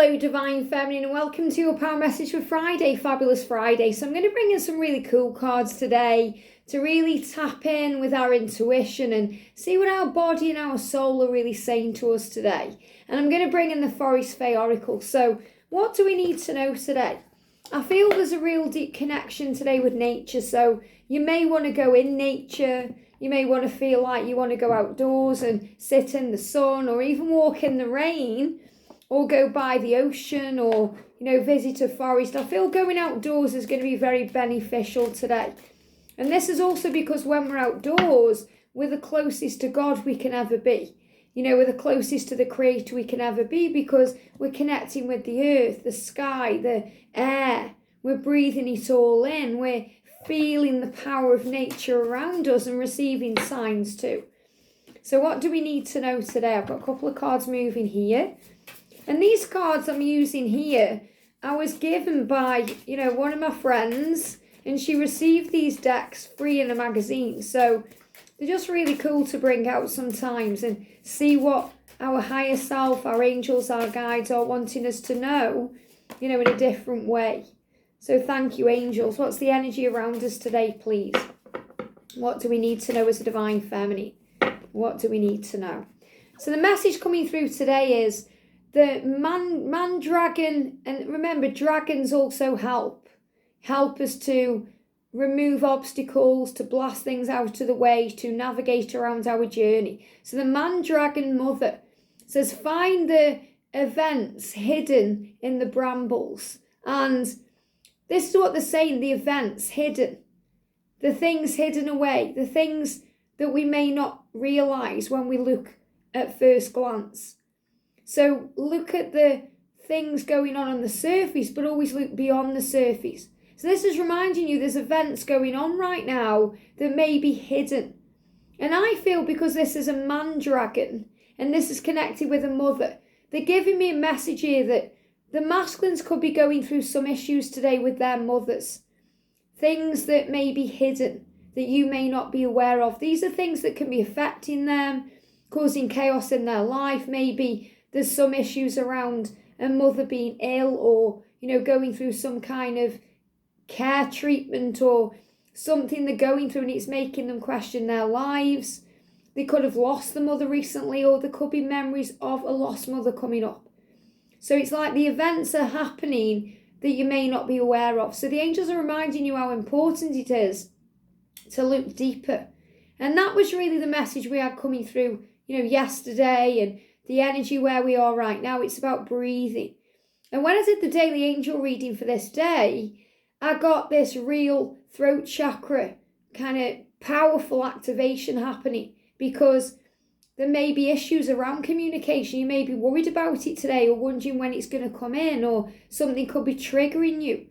Hello Divine Feminine and welcome to your Power Message for Friday, Fabulous Friday. So I'm going to bring in some really cool cards today to really tap in with our intuition and see what our body and our soul are really saying to us today. And I'm going to bring in the Forest Fae Oracle. So what do we need to know today? I feel there's a real deep connection today with nature. So you may want to go in nature. You may want to feel like you want to go outdoors and sit in the sun or even walk in the rain, or go by the ocean, or, visit a forest. I feel going outdoors is going to be very beneficial today. And this is also because when we're outdoors, we're the closest to God we can ever be. We're the closest to the Creator we can ever be because we're connecting with the earth, the sky, the air. We're breathing it all in. We're feeling the power of nature around us and receiving signs too. So what do we need to know today? I've got a couple of cards moving here. And these cards I'm using here, I was given by, one of my friends, and she received these decks free in a magazine. So they're just really cool to bring out sometimes and see what our higher self, our angels, our guides are wanting us to know, in a different way. So thank you, angels. What's the energy around us today, please? What do we need to know as a Divine Feminine? What do we need to know? So the message coming through today is the man dragon, and remember, dragons also help us to remove obstacles, to blast things out of the way, to navigate around our journey. So the man dragon mother says, find the events hidden in the brambles. And this is what they're saying, the events hidden, the things hidden away, the things that we may not realize when we look at first glance. So look at the things going on the surface, but always look beyond the surface. So this is reminding you there's events going on right now that may be hidden. And I feel because this is a man dragon and this is connected with a mother, they're giving me a message here that the masculines could be going through some issues today with their mothers. Things that may be hidden, that you may not be aware of. These are things that can be affecting them, causing chaos in their life. Maybe there's some issues around a mother being ill or, going through some kind of care treatment or something they're going through and it's making them question their lives. They could have lost the mother recently, or there could be memories of a lost mother coming up. So it's like the events are happening that you may not be aware of. So the angels are reminding you how important it is to look deeper. And that was really the message we had coming through, yesterday, and the energy where we are right now. It's about breathing. And when I did the daily angel reading for this day, I got this real throat chakra kind of powerful activation happening, because there may be issues around communication. You may be worried about it today or wondering when it's going to come in, or something could be triggering you.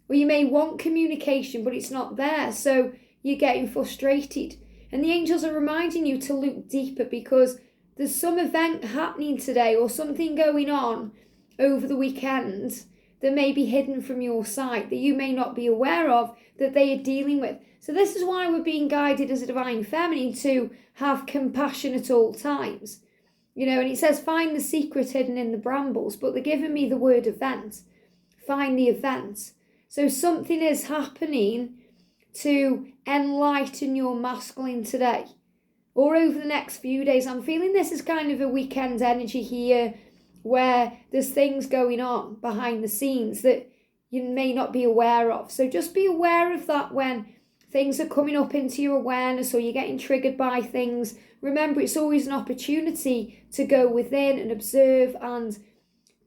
Or you may want communication, but it's not there. So you're getting frustrated. And the angels are reminding you to look deeper, because there's some event happening today or something going on over the weekend that may be hidden from your sight, that you may not be aware of, that they are dealing with. So this is why we're being guided as a Divine Feminine to have compassion at all times. And it says, find the secret hidden in the brambles, but they're giving me the word event. Find the event. So something is happening to enlighten your masculine today, or over the next few days. I'm feeling this is kind of a weekend energy here, where there's things going on behind the scenes that you may not be aware of. So just be aware of that when things are coming up into your awareness, or you're getting triggered by things. Remember, it's always an opportunity to go within and observe and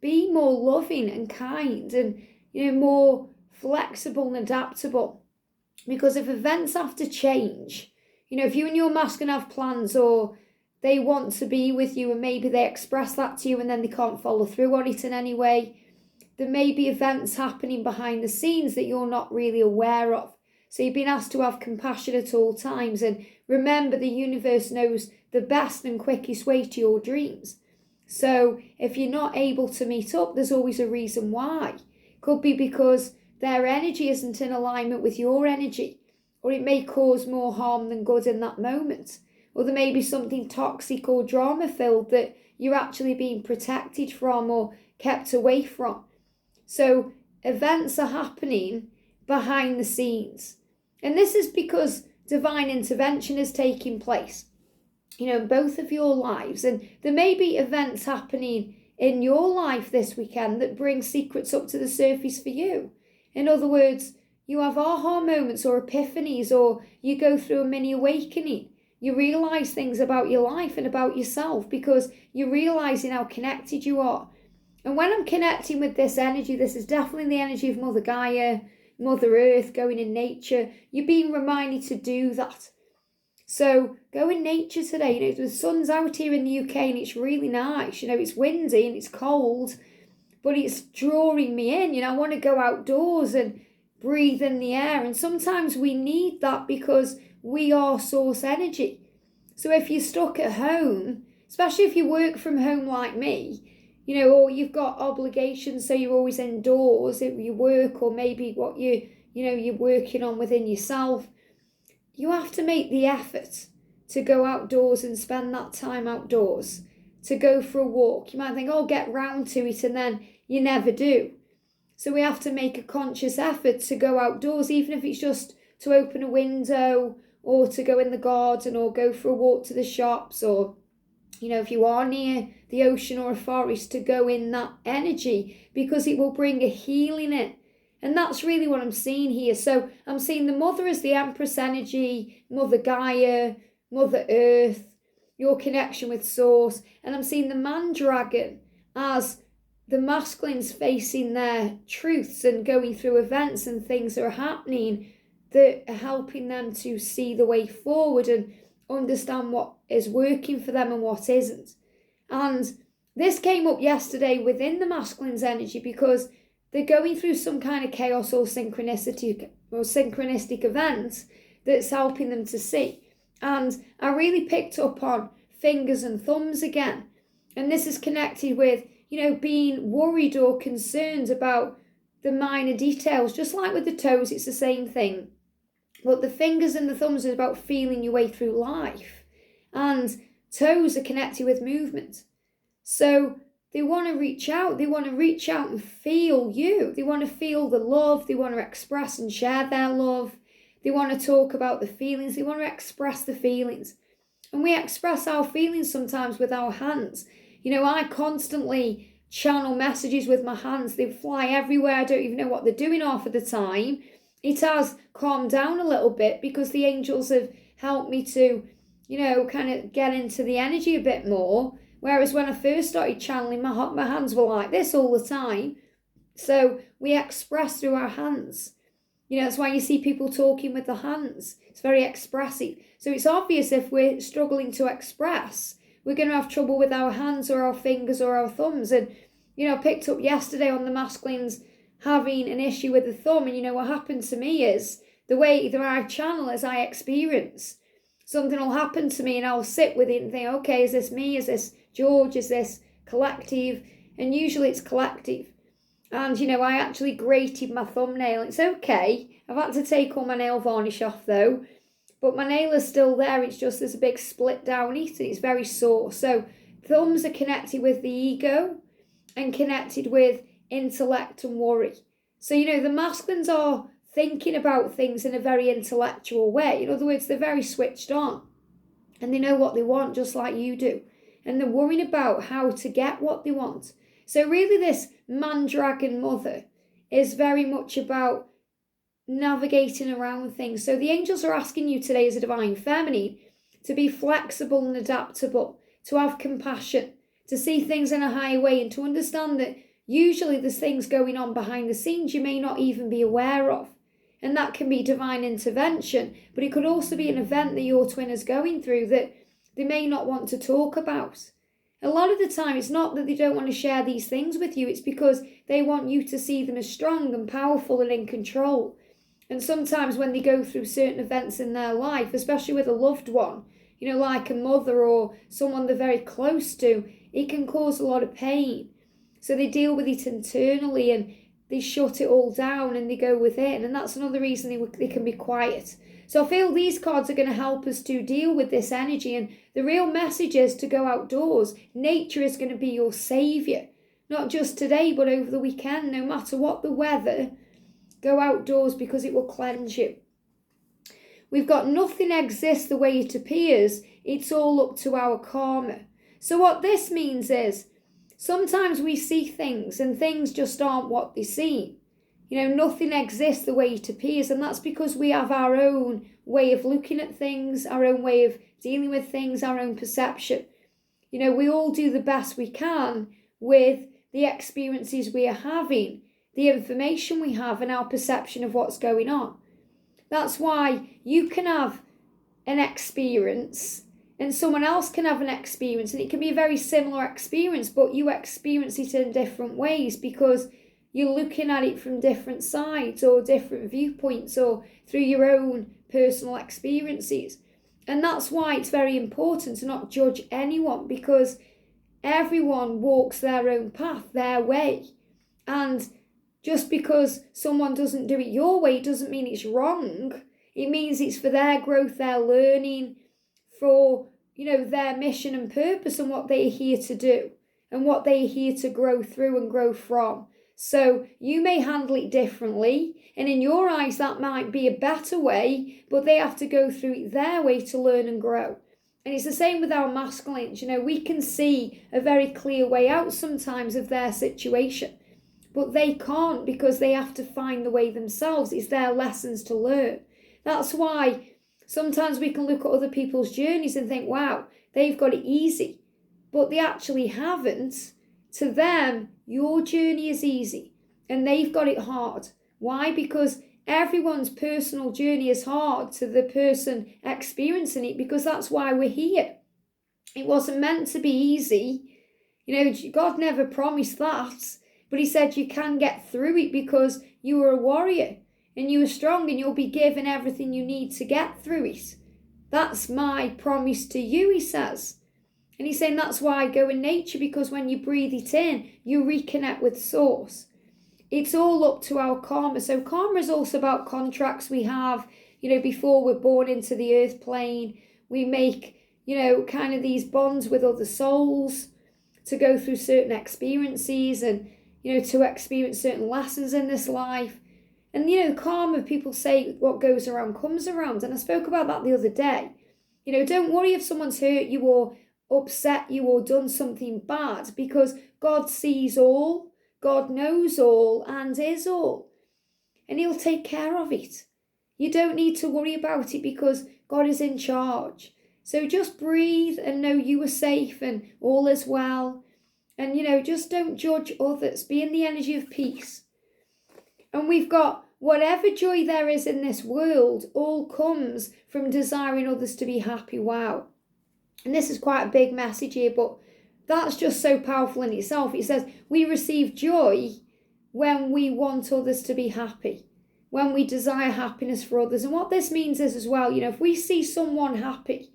be more loving and kind and, more flexible and adaptable. Because if events have to change, if you and your masculine have plans, or they want to be with you and maybe they express that to you and then they can't follow through on it in any way, there may be events happening behind the scenes that you're not really aware of. So you've been asked to have compassion at all times. And remember, the universe knows the best and quickest way to your dreams. So if you're not able to meet up, there's always a reason why. Could be because their energy isn't in alignment with your energy, or it may cause more harm than good in that moment. Or there may be something toxic or drama-filled that you're actually being protected from, or kept away from. So events are happening behind the scenes. And this is because divine intervention is taking place, in both of your lives. And there may be events happening in your life this weekend that bring secrets up to the surface for you. In other words, you have aha moments or epiphanies, or you go through a mini awakening. You realise things about your life and about yourself because you're realising how connected you are. And when I'm connecting with this energy, this is definitely the energy of Mother Gaia, Mother Earth, going in nature. You're being reminded to do that. So go in nature today. The sun's out here in the UK and it's really nice. It's windy and it's cold, but it's drawing me in. I want to go outdoors and breathe in the air. And sometimes we need that because we are source energy. So if you're stuck at home, especially if you work from home like me, or you've got obligations, so you're always indoors at your work, or maybe what you're working on within yourself, you have to make the effort to go outdoors and spend that time outdoors, to go for a walk. You might think, oh, get round to it, and then you never do. So we have to make a conscious effort to go outdoors, even if it's just to open a window, or to go in the garden, or go for a walk to the shops, or, if you are near the ocean or a forest, to go in that energy, because it will bring a healing in. And that's really what I'm seeing here. So I'm seeing the mother as the Empress energy, Mother Gaia, Mother Earth, your connection with Source. And I'm seeing the man dragon as the masculines facing their truths and going through events and things that are happening that are helping them to see the way forward and understand what is working for them and what isn't. And this came up yesterday within the masculine's energy because they're going through some kind of chaos or synchronistic event that's helping them to see. And I really picked up on fingers and thumbs again. And this is connected with, being worried or concerned about the minor details. Just like with the toes, it's the same thing. But the fingers and the thumbs are about feeling your way through life. And toes are connected with movement. So they want to reach out. They want to reach out and feel you. They want to feel the love. They want to express and share their love. They want to talk about the feelings. They want to express the feelings. And we express our feelings sometimes with our hands. I constantly channel messages with my hands. They fly everywhere. I don't even know what they're doing half of the time. It has calmed down a little bit because the angels have helped me to, kind of get into the energy a bit more. Whereas when I first started channeling, my hands were like this all the time. So we express through our hands. That's why you see people talking with the hands. It's very expressive. So it's obvious if we're struggling to express, we're going to have trouble with our hands or our fingers or our thumbs. And, I picked up yesterday on the masculines having an issue with the thumb. And, what happened to me is the way that I channel as I experience. Something will happen to me and I'll sit with it and think, okay, is this me? Is this George? Is this collective? And usually it's collective. And, I actually grated my thumbnail. It's okay. I've had to take all my nail varnish off though. But my nail is still there. It's just there's a big split down it and it's very sore. So thumbs are connected with the ego and connected with intellect and worry. So, the masculines are thinking about things in a very intellectual way. In other words, they're very switched on. And they know what they want just like you do. And they're worrying about how to get what they want. So really this man-dragon mother is very much about navigating around things. So the angels are asking you today as a divine feminine to be flexible and adaptable, to have compassion, to see things in a higher way and to understand that usually there's things going on behind the scenes you may not even be aware of. And that can be divine intervention, but it could also be an event that your twin is going through that they may not want to talk about. A lot of the time, it's not that they don't want to share these things with you, it's because they want you to see them as strong and powerful and in control. And sometimes when they go through certain events in their life, especially with a loved one, like a mother or someone they're very close to, it can cause a lot of pain. So they deal with it internally and they shut it all down and they go within. And that's another reason they can be quiet. So I feel these cards are going to help us to deal with this energy. And the real message is to go outdoors. Nature is going to be your saviour. Not just today, but over the weekend. No matter what the weather, go outdoors because it will cleanse you. We've got nothing exists the way it appears. It's all up to our karma. So what this means is, sometimes we see things and things just aren't what they seem. Nothing exists the way it appears, and that's because we have our own way of looking at things, our own way of dealing with things, our own perception. We all do the best we can with the experiences we are having, the information we have, and our perception of what's going on. That's why you can have an experience and someone else can have an experience, and it can be a very similar experience, but you experience it in different ways because you're looking at it from different sides or different viewpoints or through your own personal experiences. And that's why it's very important to not judge anyone, because everyone walks their own path, their way. And just because someone doesn't do it your way doesn't mean it's wrong. It means it's for their growth, their learning, for, their mission and purpose and what they're here to do and what they're here to grow through and grow from. So you may handle it differently, and in your eyes that might be a better way, but they have to go through it their way to learn and grow. And it's the same with our masculines. We can see a very clear way out sometimes of their situation, but they can't because they have to find the way themselves. It's their lessons to learn. That's why sometimes we can look at other people's journeys and think, wow, they've got it easy, but they actually haven't. To them, your journey is easy and they've got it hard. Why? Because everyone's personal journey is hard to the person experiencing it, because that's why we're here. It wasn't meant to be easy. God never promised that, but he said you can get through it because you were a warrior and you were strong and you'll be given everything you need to get through it. That's my promise to you, he says. And he's saying that's why I go in nature, because when you breathe it in, you reconnect with source. It's all up to our karma. So karma is also about contracts we have, before we're born into the earth plane. We make, kind of these bonds with other souls to go through certain experiences and, to experience certain lessons in this life. And, karma, people say what goes around comes around. And I spoke about that the other day. Don't worry if someone's hurt you or upset you or done something bad, because God sees all, God knows all and is all, and he'll take care of it. You don't need to worry about it because God is in charge. So just breathe and know you are safe and all is well. And just don't judge others. Be in the energy of peace. And we've got whatever joy there is in this world all comes from desiring others to be happy. Wow. And this is quite a big message here, but that's just so powerful in itself. It says we receive joy when we want others to be happy, when we desire happiness for others. And what this means is as well, if we see someone happy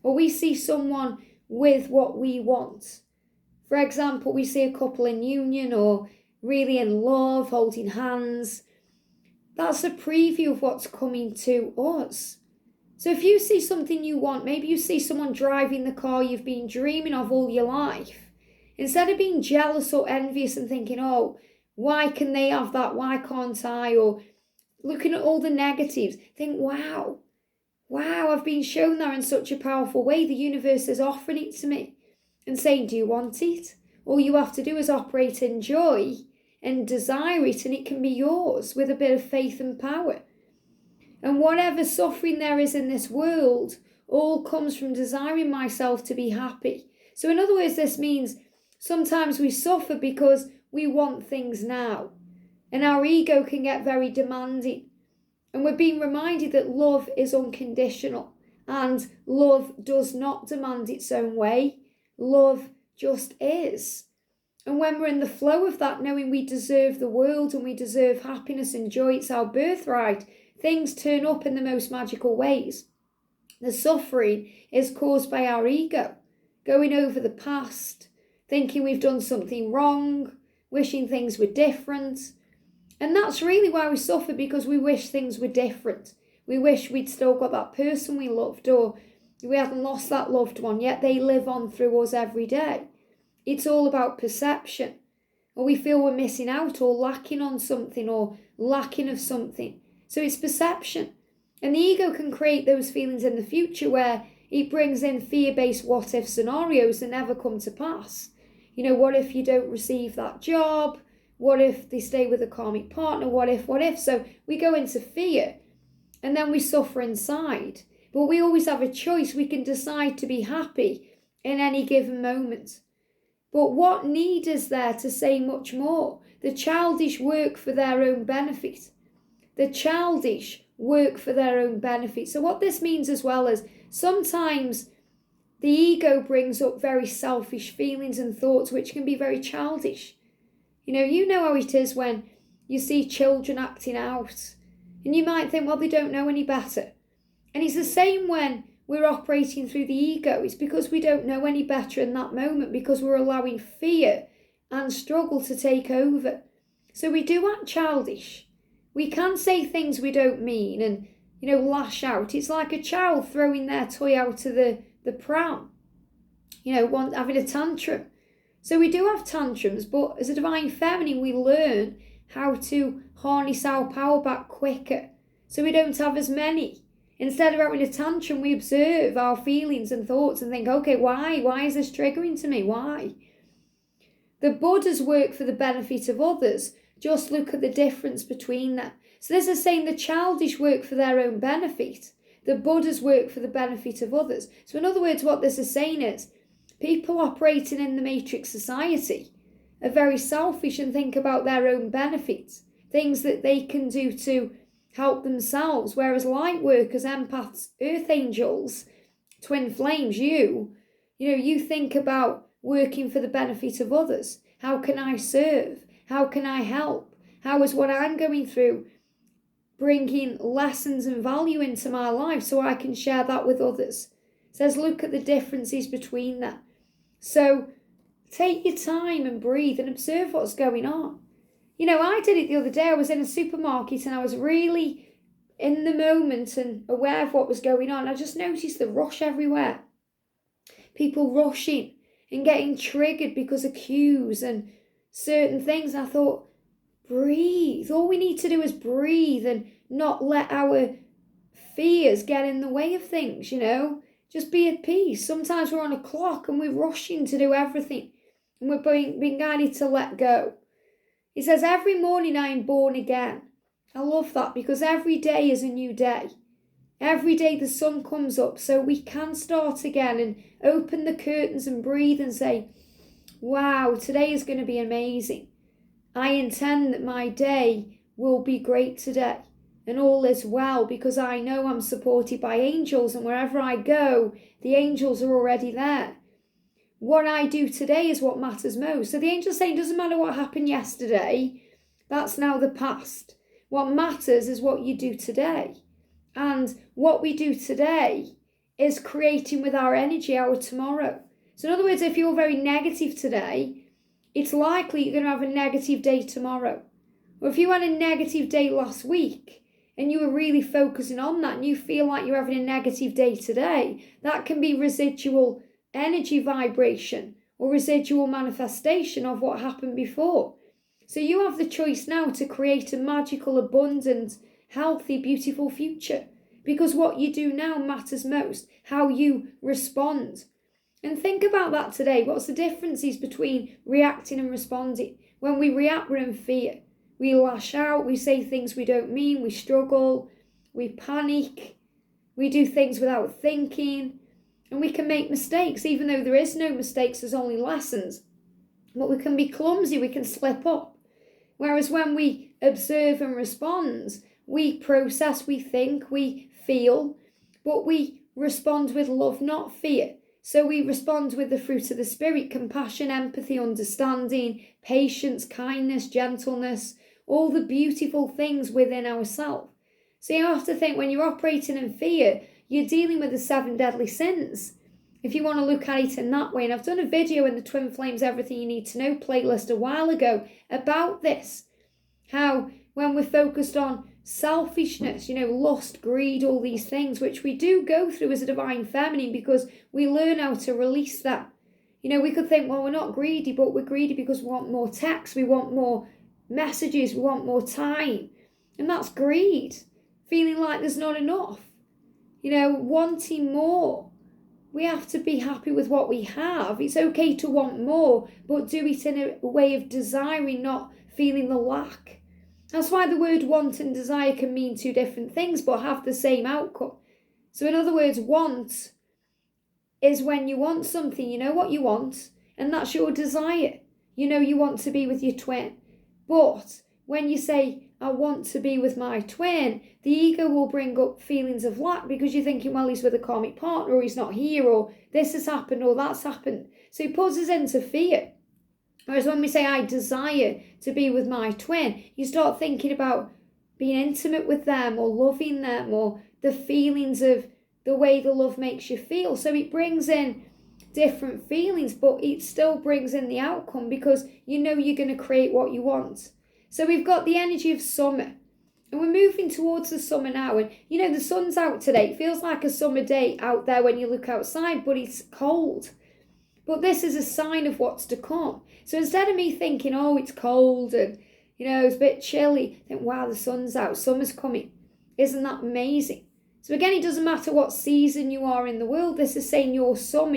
or we see someone with what we want, for example, we see a couple in union or really in love, holding hands, that's a preview of what's coming to us. So if you see something you want, maybe you see someone driving the car you've been dreaming of all your life, instead of being jealous or envious and thinking, oh, why can they have that? Why can't I? Or looking at all the negatives, think, wow, I've been shown that in such a powerful way. The universe is offering it to me and saying, do you want it? All you have to do is operate in joy and desire it, and it can be yours with a bit of faith and power. And whatever suffering there is in this world all comes from desiring myself to be happy. So in other words, this means sometimes we suffer because we want things now. And our ego can get very demanding. And we're being reminded that love is unconditional. And love does not demand its own way. Love just is. And when we're in the flow of that, knowing we deserve the world and we deserve happiness and joy, it's our birthright, things turn up in the most magical ways. The suffering is caused by our ego, going over the past, thinking we've done something wrong, wishing things were different. And that's really why we suffer, because we wish things were different. We wish we'd still got that person we loved, or we hadn't lost that loved one, yet they live on through us every day. It's all about perception. or we feel we're missing out or lacking on something or lacking of something. So it's perception. And the ego can create those feelings in the future where it brings in fear-based what-if scenarios that never come to pass. What if you don't receive that job? What if they stay with a karmic partner? What if? So we go into fear and then we suffer inside. But we always have a choice. We can decide to be happy in any given moment. But what need is there to say much more? The childish work for their own benefit. The childish work for their own benefit. So what this means as well is sometimes the ego brings up very selfish feelings and thoughts which can be very childish. You know how it is when you see children acting out and you might think, well, they don't know any better. And it's the same when we're operating through the ego. It's because we don't know any better in that moment, because we're allowing fear and struggle to take over. So we do act childish. We can say things we don't mean and, lash out. It's like a child throwing their toy out of the pram, having a tantrum. So we do have tantrums, but as a divine feminine, we learn how to harness our power back quicker so we don't have as many. Instead of having a tantrum, we observe our feelings and thoughts and think, okay, why? Why is this triggering to me? Why? The Buddhas work for the benefit of others. Just look at the difference between them. So this is saying the childish work for their own benefit. The Buddhas work for the benefit of others. So in other words, what this is saying is people operating in the matrix society are very selfish and think about their own benefits, things that they can do to help themselves, whereas light workers, empaths, earth angels, twin flames, you think about working for the benefit of others. How can I serve? How can I help? How is what I'm going through bringing lessons and value into my life so I can share that with others? It says look at the differences between them. So take your time and breathe and observe what's going on. I did it the other day. I was in a supermarket and I was really in the moment and aware of what was going on. I just noticed the rush everywhere. People rushing and getting triggered because of queues and certain things. And I thought, breathe. All we need to do is breathe and not let our fears get in the way of things, Just be at peace. Sometimes we're on a clock and we're rushing to do everything. And we're being guided to let go. He says, every morning I am born again. I love that because every day is a new day. Every day the sun comes up so we can start again and open the curtains and breathe and say, wow, today is going to be amazing. I intend that my day will be great today and all is well because I know I'm supported by angels and wherever I go, the angels are already there. What I do today is what matters most. So the angel's saying, it doesn't matter what happened yesterday. That's now the past. What matters is what you do today. And what we do today is creating with our energy our tomorrow. So in other words, if you're very negative today, it's likely you're going to have a negative day tomorrow. Or if you had a negative day last week and you were really focusing on that and you feel like you're having a negative day today, that can be residual energy vibration or residual manifestation of what happened before. So you have the choice now to create a magical, abundant, healthy, beautiful future because what you do now matters most, how you respond. And think about that today. What's the differences between reacting and responding? When we react, we're in fear. We lash out, we say things we don't mean, we struggle, we panic, we do things without thinking. And we can make mistakes, even though there is no mistakes, there's only lessons. But we can be clumsy, we can slip up. Whereas when we observe and respond, we process, we think, we feel, but we respond with love, not fear. So we respond with the fruit of the Spirit, compassion, empathy, understanding, patience, kindness, gentleness, all the beautiful things within ourselves. So you have to think when you're operating in fear, you're dealing with the 7 deadly sins. If you want to look at it in that way, and I've done a video in the Twin Flames Everything You Need to Know playlist a while ago about this, how when we're focused on selfishness, lust, greed, all these things, which we do go through as a divine feminine because we learn how to release that. You know, we could think, well, we're not greedy, but we're greedy because we want more text, we want more messages, we want more time. And that's greed, feeling like there's not enough. You know, wanting more. We have to be happy with what we have. It's okay to want more, but do it in a way of desiring, not feeling the lack. That's why the word want and desire can mean two different things, but have the same outcome. So in other words, want is when you want something, you know what you want, and that's your desire. You know you want to be with your twin. But when you say, I want to be with my twin, the ego will bring up feelings of lack because you're thinking, well, he's with a karmic partner, or he's not here, or this has happened, or that's happened. So it puts us into fear. Whereas when we say, I desire to be with my twin, you start thinking about being intimate with them, or loving them, or the feelings of the way the love makes you feel. So it brings in different feelings, but it still brings in the outcome because you know you're going to create what you want. So we've got the energy of summer, and we're moving towards the summer now. And you know, the sun's out today. It feels like a summer day out there when you look outside, but it's cold. But this is a sign of what's to come. So instead of me thinking, oh, it's cold and, you know, it's a bit chilly, I think, wow, the sun's out, summer's coming. Isn't that amazing? So again, it doesn't matter what season you are in the world. This is saying your summer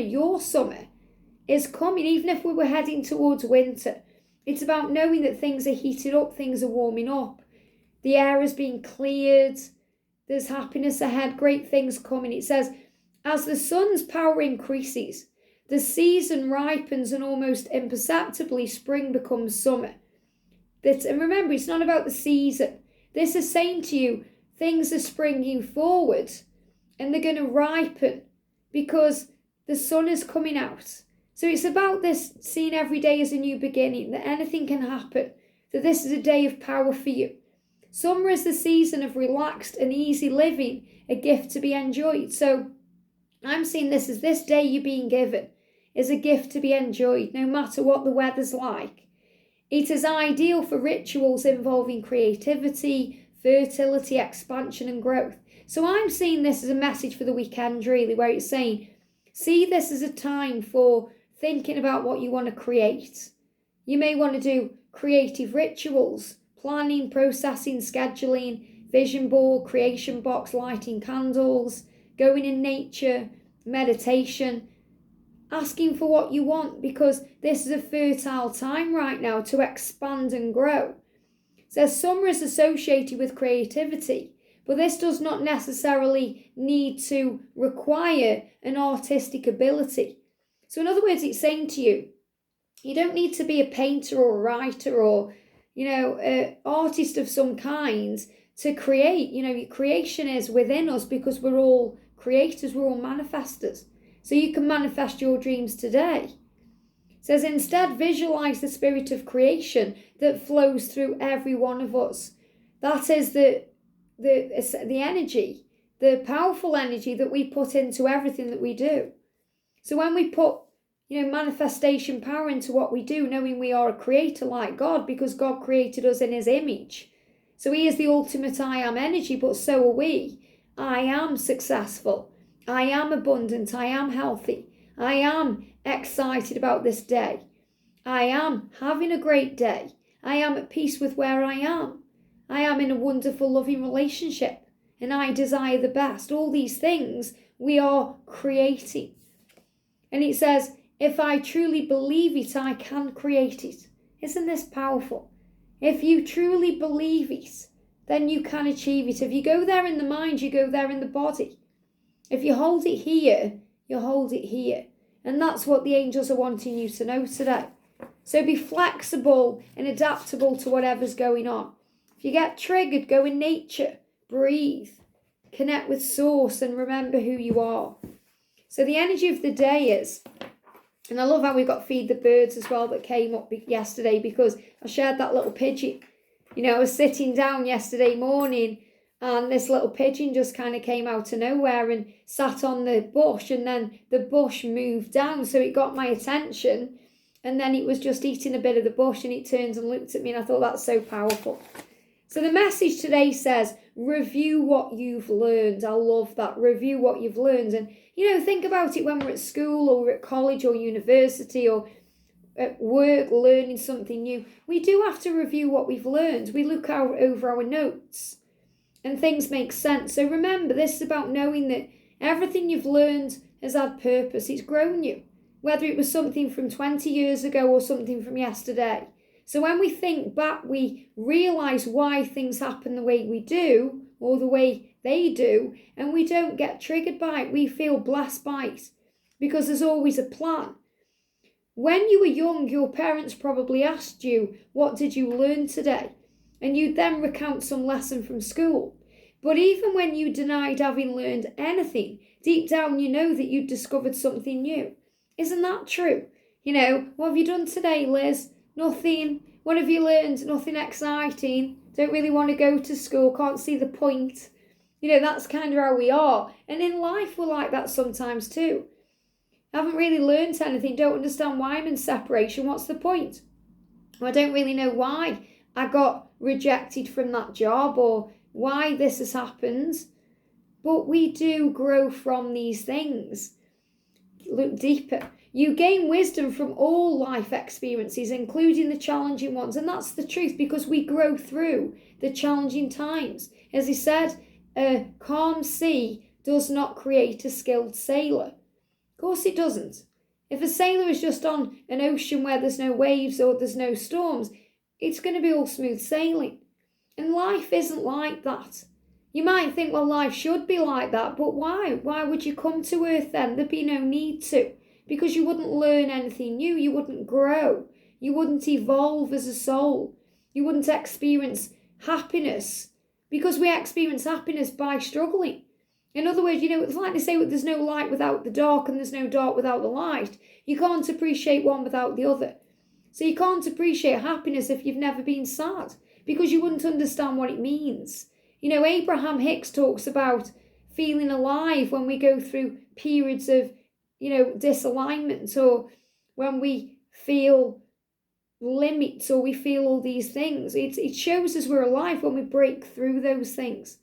is coming, even if we were heading towards winter. It's about knowing that things are heated up, things are warming up. The air is being cleared. There's happiness ahead, great things coming. It says, as the sun's power increases, the season ripens and almost imperceptibly spring becomes summer. And remember, it's not about the season. This is saying to you, things are springing forward and they're going to ripen because the sun is coming out. So it's about this, seeing every day as a new beginning, that anything can happen, that this is a day of power for you. Summer is the season of relaxed and easy living, a gift to be enjoyed. So I'm seeing this as this day you're being given is a gift to be enjoyed, no matter what the weather's like. It is ideal for rituals involving creativity, fertility, expansion and growth. So I'm seeing this as a message for the weekend, really, where it's saying, see this as a time for thinking about what you want to create. You may want to do creative rituals, planning, processing, scheduling, vision board, creation box, lighting candles, going in nature, meditation, asking for what you want, because this is a fertile time right now to expand and grow. So summer is associated with creativity, but this does not necessarily need to require an artistic ability. So in other words, it's saying to you, you don't need to be a painter or a writer or, you know, an artist of some kind to create. You know, your creation is within us because we're all creators, we're all manifestors. So you can manifest your dreams today. It says instead, visualize the spirit of creation that flows through every one of us. That is the energy, the powerful energy that we put into everything that we do. So when we put, you know, manifestation power into what we do, knowing we are a creator like God, because God created us in his image. So he is the ultimate I am energy, but so are we. I am successful. I am abundant. I am healthy. I am excited about this day. I am having a great day. I am at peace with where I am. I am in a wonderful, loving relationship, and I desire the best. All these things we are creating. And it says, if I truly believe it, I can create it. Isn't this powerful? If you truly believe it, then you can achieve it. If you go there in the mind, you go there in the body. If you hold it here, you hold it here. And that's what the angels are wanting you to know today. So be flexible and adaptable to whatever's going on. If you get triggered, go in nature, breathe, connect with source and remember who you are. So the energy of the day is, and I love how we got Feed the Birds as well that came up yesterday, because I shared that little pigeon. You know, I was sitting down yesterday morning and this little pigeon just kind of came out of nowhere and sat on the bush, and then the bush moved down. So it got my attention, and then it was just eating a bit of the bush, and it turned and looked at me, and I thought, that's so powerful. So the message today says, review what you've learned. I love that. Review what you've learned. And, think about it when we're at school or we're at college or university or at work learning something new. We do have to review what we've learned. We look over our notes and things make sense. So remember, this is about knowing that everything you've learned has had purpose. It's grown you, whether it was something from 20 years ago or something from yesterday. So when we think back, we realise why things happen the way we do or the way they do, and we don't get triggered by it. We feel blessed by it because there's always a plan. When you were young, your parents probably asked you, what did you learn today? And you'd then recount some lesson from school. But even when you denied having learned anything, deep down you know that you'd discovered something new. Isn't that true? What have you done today, Liz? Nothing. What have you learned? Nothing exciting. Don't really want to go to school. Can't see the point. That's kind of how we are. And in life, we're like that sometimes too. Haven't really learned anything. Don't understand why I'm in separation. What's the point? I don't really know why I got rejected from that job or why this has happened. But we do grow from these things. Look deeper. You gain wisdom from all life experiences, including the challenging ones. And that's the truth, because we grow through the challenging times. As he said, a calm sea does not create a skilled sailor. Of course it doesn't. If a sailor is just on an ocean where there's no waves or there's no storms, it's going to be all smooth sailing. And life isn't like that. You might think, well, life should be like that, but why? Why would you come to earth then? There'd be no need to. Because you wouldn't learn anything new, you wouldn't grow, you wouldn't evolve as a soul, you wouldn't experience happiness, because we experience happiness by struggling. In other words, it's like they say, there's no light without the dark and there's no dark without the light. You can't appreciate one without the other. So you can't appreciate happiness if you've never been sad, because you wouldn't understand what it means. Abraham Hicks talks about feeling alive when we go through periods of disalignment, or when we feel limits, or we feel all these things. It shows us we're alive when we break through those things.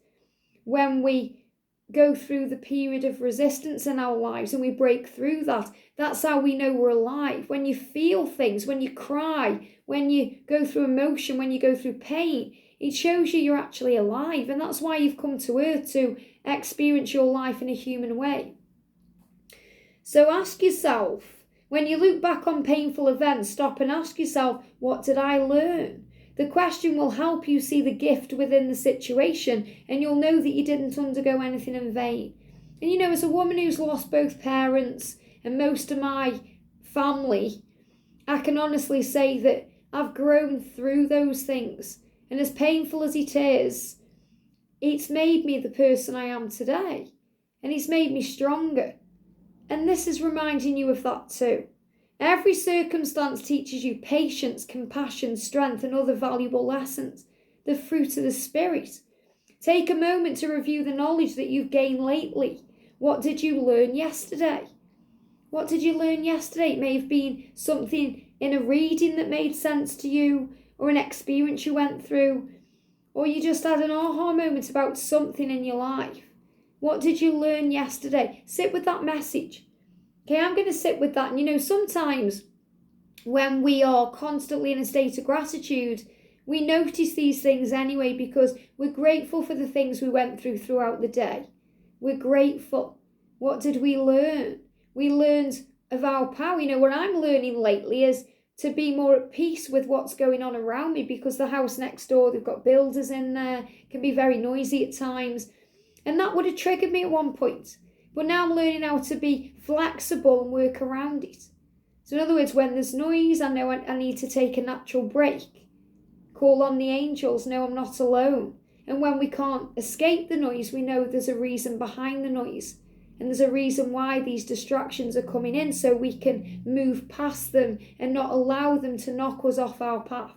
When we go through the period of resistance in our lives and we break through that, that's how we know we're alive. When you feel things, when you cry, when you go through emotion, when you go through pain, it shows you're actually alive. And that's why you've come to earth, to experience your life in a human way. So ask yourself, when you look back on painful events, stop and ask yourself, what did I learn? The question will help you see the gift within the situation, and you'll know that you didn't undergo anything in vain. And as a woman who's lost both parents and most of my family, I can honestly say that I've grown through those things. And as painful as it is, it's made me the person I am today. And it's made me stronger. And this is reminding you of that too. Every circumstance teaches you patience, compassion, strength, and other valuable lessons, the fruit of the Spirit. Take a moment to review the knowledge that you've gained lately. What did you learn yesterday? What did you learn yesterday? It may have been something in a reading that made sense to you, or an experience you went through, or you just had an aha moment about something in your life. What did you learn yesterday? Sit with that message. Okay, I'm going to sit with that. And sometimes when we are constantly in a state of gratitude, we notice these things anyway, because we're grateful for the things we went through throughout the day. We're grateful. What did we learn? We learned of our power. What I'm learning lately is to be more at peace with what's going on around me, because the house next door, they've got builders in there, can be very noisy at times. And that would have triggered me at one point. But now I'm learning how to be flexible and work around it. So in other words, when there's noise, I know I need to take a natural break. Call on the angels, know I'm not alone. And when we can't escape the noise, we know there's a reason behind the noise. And there's a reason why these distractions are coming in, so we can move past them and not allow them to knock us off our path.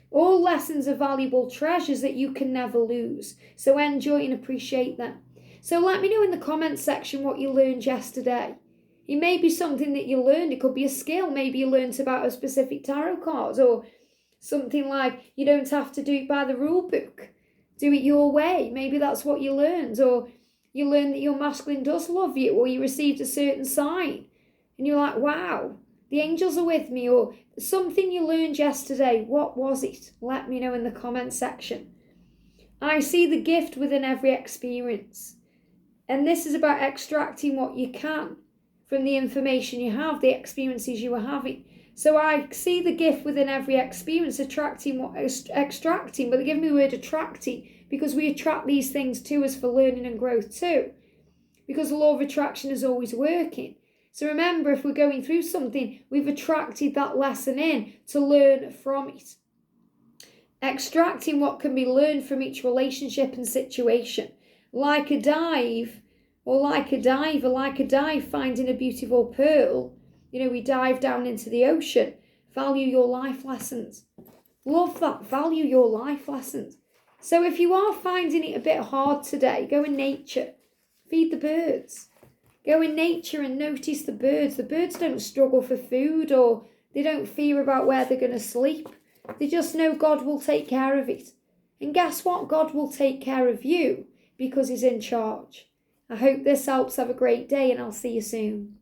All lessons are valuable treasures that you can never lose. So enjoy and appreciate them. So let me know in the comments section what you learned yesterday. It may be something that you learned. It could be a skill. Maybe you learned about a specific tarot card, or Something like, you don't have to do it by the rule book. Do it your way. Maybe that's what you learned. Or you learn that your masculine does love you, or you received a certain sign. And you're like, wow, the angels are with me. Or something you learned yesterday. What was it? Let me know in the comment section. I see the gift within every experience. And this is about extracting what you can from the information you have, the experiences you are having. So I see the gift within every experience, extracting, but they give me the word attracting because we attract these things to us for learning and growth too. Because the law of attraction is always working. So remember, if we're going through something, we've attracted that lesson in to learn from it. Extracting what can be learned from each relationship and situation. Like a dive, or like a diver, finding a beautiful pearl. We dive down into the ocean. Value your life lessons. Love that. Value your life lessons. So if you are finding it a bit hard today, go in nature. Feed the birds. Go in nature and notice the birds. The birds don't struggle for food, or they don't fear about where they're going to sleep. They just know God will take care of it. And guess what? God will take care of you because he's in charge. I hope this helps. Have a great day, and I'll see you soon.